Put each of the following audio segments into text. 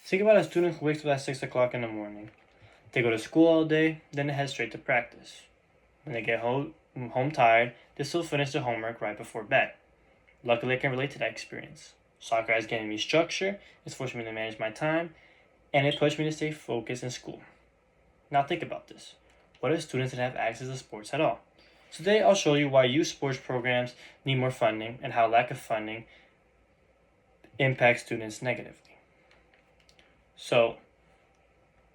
Think about a student who wakes up at 6 o'clock in the morning. They go to school all day, then they head straight to practice. When they get home tired, they still finish their homework right before bed. Luckily, I can relate to that experience. Soccer has given me structure, it's forced me to manage my time, and it pushed me to stay focused in school. Now think about this. What if students didn't have access to sports at all? Today, I'll show you why youth sports programs need more funding and how lack of funding impacts students negatively. So,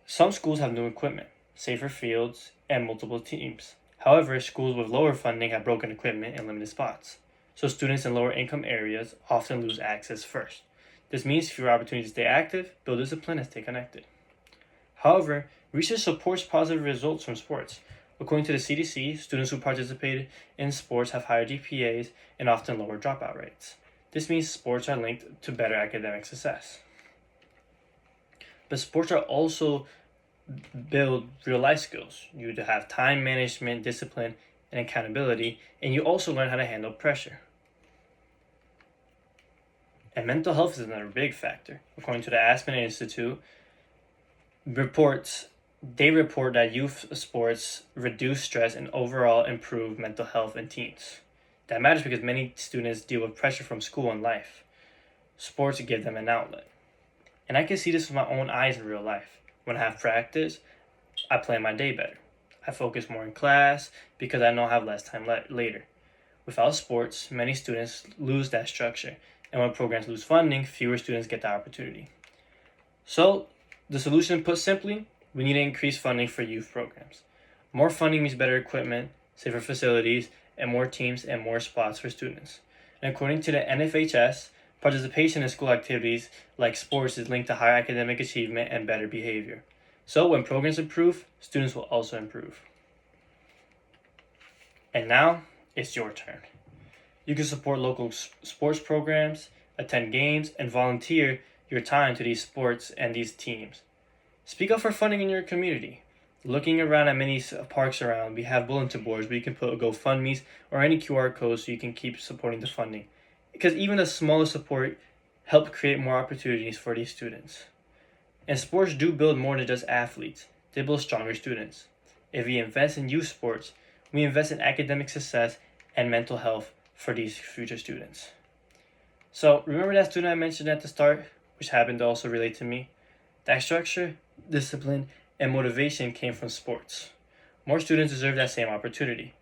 some schools have new equipment, safer fields, and multiple teams. However, schools with lower funding have broken equipment and limited spots. So students in lower income areas often lose access first. This means fewer opportunities to stay active, build discipline, and stay connected. However, research supports positive results from sports. According to the CDC, students who participated in sports have higher GPAs and often lower dropout rates. This means sports are linked to better academic success. But sports are also build real life skills. You have time management, discipline, and accountability, and you also learn how to handle pressure. And mental health is another big factor. According to the Aspen Institute, they report that youth sports reduce stress and overall improve mental health in teens. That matters because many students deal with pressure from school and life. Sports give them an outlet. And I can see this with my own eyes in real life. When I have practice, I plan my day better. I focus more in class because I know I have less time later. Without sports, many students lose that structure. And when programs lose funding, fewer students get the opportunity. So, the solution put simply, we need to increase funding for youth programs. More funding means better equipment, safer facilities, and more teams and more spots for students. And according to the NFHS, participation in school activities like sports is linked to higher academic achievement and better behavior. So when programs improve, students will also improve. And now, it's your turn. You can support local sports programs, attend games, and volunteer your time to these sports and these teams. Speak up for funding in your community. Looking around at many parks around, we have bulletin boards where you can put GoFundMes or any QR codes so you can keep supporting the funding. Because even the smallest support help create more opportunities for these students. And sports do build more than just athletes. They build stronger students. If we invest in youth sports, we invest in academic success and mental health for these future students. So remember that student I mentioned at the start, which happened to also relate to me? That structure, discipline, and motivation came from sports. More students deserve that same opportunity.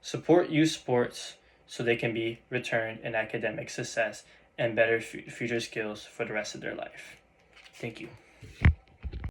Support youth sports so they can be returned in academic success and better future skills for the rest of their life. Thank you.